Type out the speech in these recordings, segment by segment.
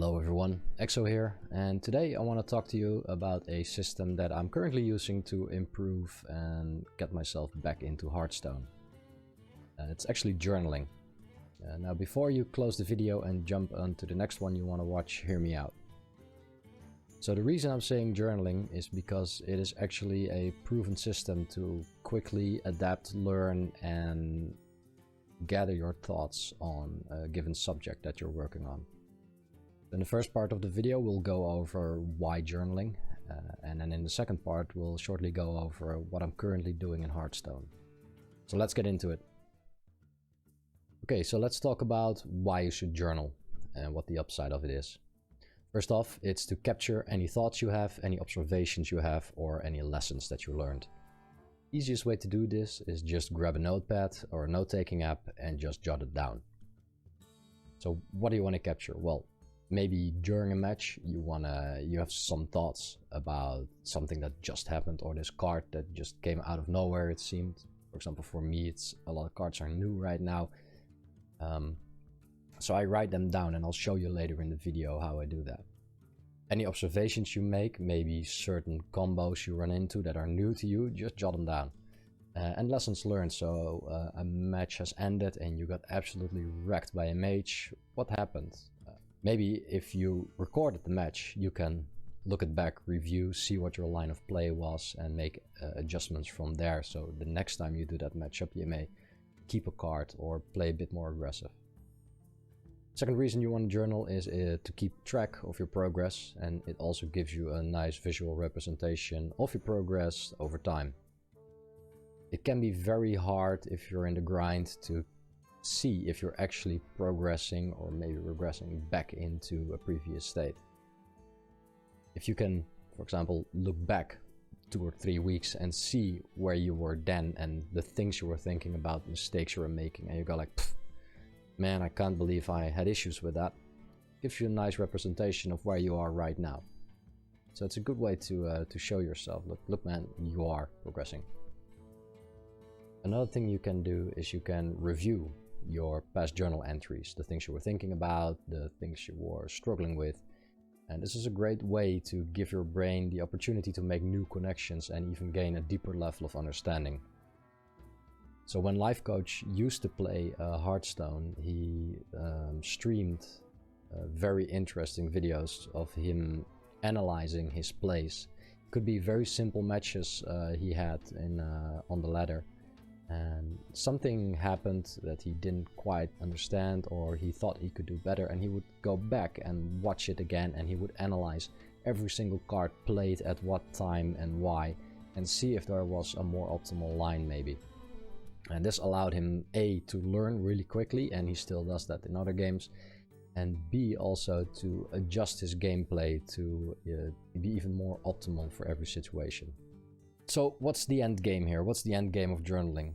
Hello everyone, Exow here, and today I want to talk to you about a system that I'm currently using to improve and get myself back into Hearthstone. It's actually journaling. Now before you close the video and jump onto the next one you want to watch, hear me out. So the reason I'm saying journaling is because it is actually a proven system to quickly adapt, learn and gather your thoughts on a given subject that you're working on. In the first part of the video we'll go over why journaling, and then in the second part we'll shortly go over what I'm currently doing in Hearthstone. So let's get into it. Okay, so let's talk about why you should journal and what the upside of it is. First off, it's to capture any thoughts you have, any observations you have, or any lessons that you learned. Easiest way to do this is just grab a notepad or a note-taking app and just jot it down. So what do you want to capture? Well, maybe during a match you have some thoughts about something that just happened, or this card that just came out of nowhere, it seemed. For example, for me, it's a lot of cards are new right now. So I write them down and I'll show you later in the video how I do that. Any observations you make, maybe certain combos you run into that are new to you, just jot them down. And lessons learned, so a match has ended and you got absolutely wrecked by a mage. What happened? Maybe if you recorded the match, you can look it back, review, see what your line of play was and make adjustments from there. So the next time you do that matchup, you may keep a card or play a bit more aggressive. Second reason you want to journal is to keep track of your progress, and it also gives you a nice visual representation of your progress over time. It can be very hard if you're in the grind to see if you're actually progressing or maybe regressing back into a previous state. If you can, for example, look back 2 or 3 weeks and see where you were then and the things you were thinking about, mistakes you were making, and you go like, man, I can't believe I had issues with that. Gives you a nice representation of where you are right now. So it's a good way to show yourself, look man, you are progressing. Another thing you can do is you can review your past journal entries, the things you were thinking about, the things you were struggling with. And this is a great way to give your brain the opportunity to make new connections and even gain a deeper level of understanding. So when Life Coach used to play Hearthstone, he streamed very interesting videos of him analyzing his plays. It could be very simple matches he had on the ladder. And something happened that he didn't quite understand, or he thought he could do better, and he would go back and watch it again, and he would analyze every single card played at what time and why, and see if there was a more optimal line maybe. And this allowed him A, to learn really quickly, and he still does that in other games, and B, also to adjust his gameplay to be even more optimal for every situation. So what's the end game here? What's the end game of journaling?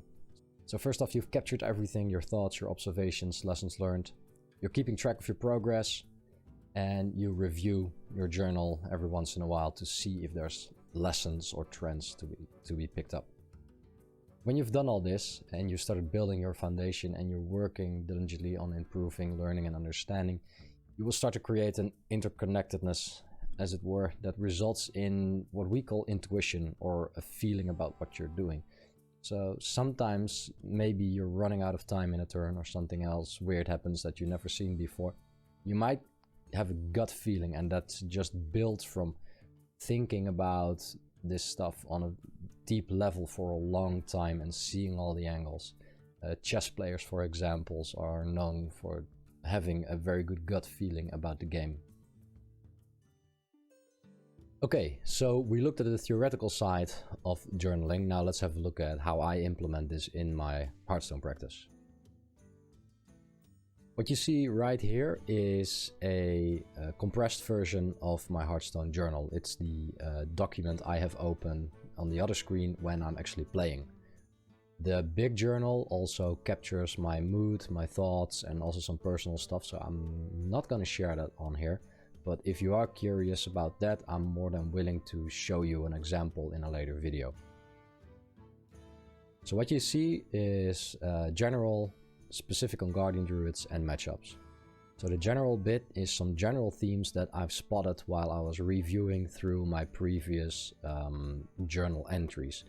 So first off, you've captured everything, your thoughts, your observations, lessons learned. You're keeping track of your progress, and you review your journal every once in a while to see if there's lessons or trends to be picked up. When you've done all this and you started building your foundation and you're working diligently on improving learning and understanding, you will start to create an interconnectedness, as it were, that results in what we call intuition, or a feeling about what you're doing. So sometimes maybe you're running out of time in a turn, or something else weird happens that you've never seen before. You might have a gut feeling, and that's just built from thinking about this stuff on a deep level for a long time and seeing all the angles. Chess players, for example, are known for having a very good gut feeling about the game. Okay, so we looked at the theoretical side of journaling. Now let's have a look at how I implement this in my Hearthstone practice. What you see right here is a compressed version of my Hearthstone Journal. It's the document I have open on the other screen when I'm actually playing. The big journal also captures my mood, my thoughts, and also some personal stuff, so I'm not going to share that on here. But if you are curious about that, I'm more than willing to show you an example in a later video. So what you see is general, specific on Guardian Druids and matchups. So the general bit is some general themes that I've spotted while I was reviewing through my previous journal entries.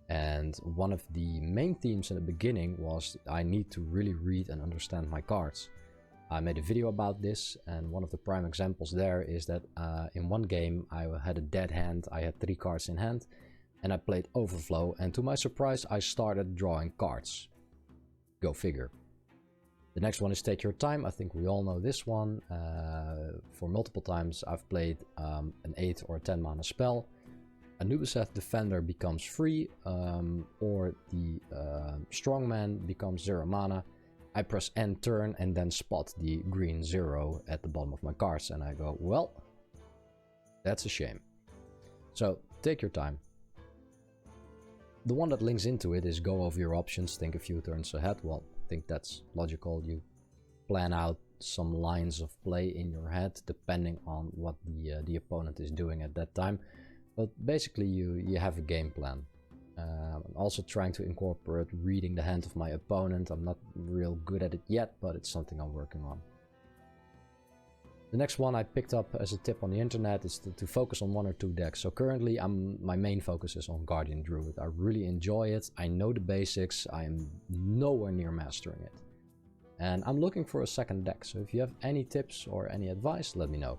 And one of the main themes in the beginning was I need to really read and understand my cards. I made a video about this, and one of the prime examples there is that in one game I had a dead hand, I had 3 cards in hand, and I played Overflow, and to my surprise I started drawing cards. Go figure. The next one is Take Your Time. I think we all know this one. For multiple times I've played an 8 or 10 mana spell. Anubiseth Defender becomes free, or the Strongman becomes 0 mana. I press end turn and then spot the green 0 at the bottom of my cards, and I go, well, that's a shame. So take your time. The one that links into it is go over your options, think a few turns ahead. Well, I think that's logical. You plan out some lines of play in your head depending on what the opponent is doing at that time. But basically you have a game plan. I'm also trying to incorporate reading the hand of my opponent. I'm not real good at it yet, but it's something I'm working on. The next one I picked up as a tip on the internet is to focus on 1 or 2 decks. So currently my main focus is on Guardian Druid. I really enjoy it. I know the basics. I am nowhere near mastering it. And I'm looking for a second deck. So if you have any tips or any advice, let me know.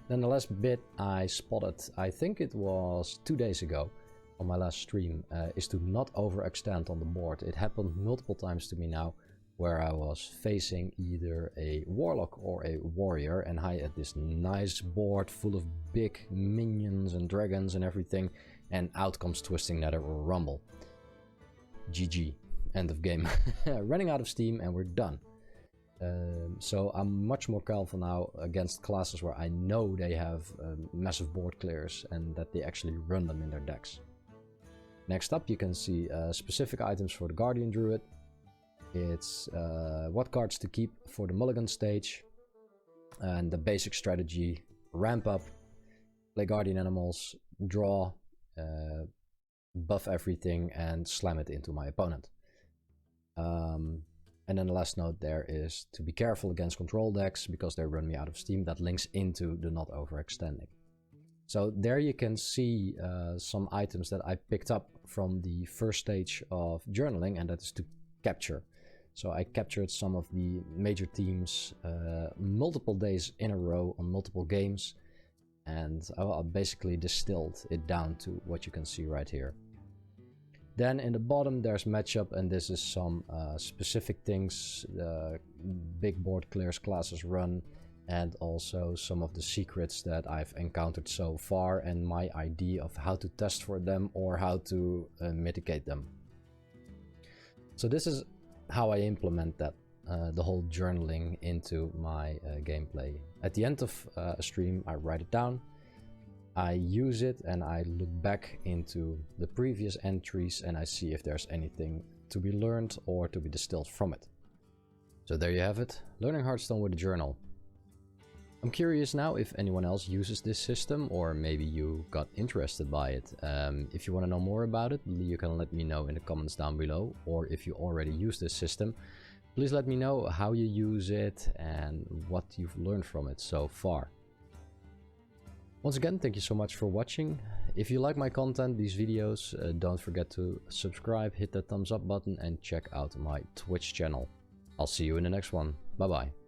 Then the last bit I spotted, I think it was 2 days ago on my last stream, is to not overextend on the board. It happened multiple times to me now, where I was facing either a warlock or a warrior, and I had this nice board full of big minions and dragons and everything, and out comes Twisting Nether or Rumble. GG. End of game. Running out of steam and we're done. So I'm much more careful now against classes where I know they have massive board clears and that they actually run them in their decks. Next up you can see specific items for the Guardian Druid. It's what cards to keep for the mulligan stage, and the basic strategy: ramp up, play guardian animals, draw, buff everything and slam it into my opponent. And then the last note there is to be careful against control decks because they run me out of steam. That links into the not overextending. So there you can see some items that I picked up from the first stage of journaling, and that is to capture. So I captured some of the major themes multiple days in a row on multiple games, and I basically distilled it down to what you can see right here. Then in the bottom there's matchup, and this is some specific things big board clears classes run, and also some of the secrets that I've encountered so far and my idea of how to test for them or how to mitigate them. So this is how I implement that, the whole journaling into my gameplay. At the end of a stream I write it down, I use it, and I look back into the previous entries and I see if there's anything to be learned or to be distilled from it. So there you have it, learning Hearthstone with a journal. I'm curious now if anyone else uses this system, or maybe you got interested by it. If you want to know more about it, you can let me know in the comments down below, or if you already use this system, please let me know how you use it and what you've learned from it so far. Once again, thank you so much for watching. If you like my content, these videos, don't forget to subscribe, hit that thumbs up button and check out my Twitch channel. I'll see you in the next one. Bye bye.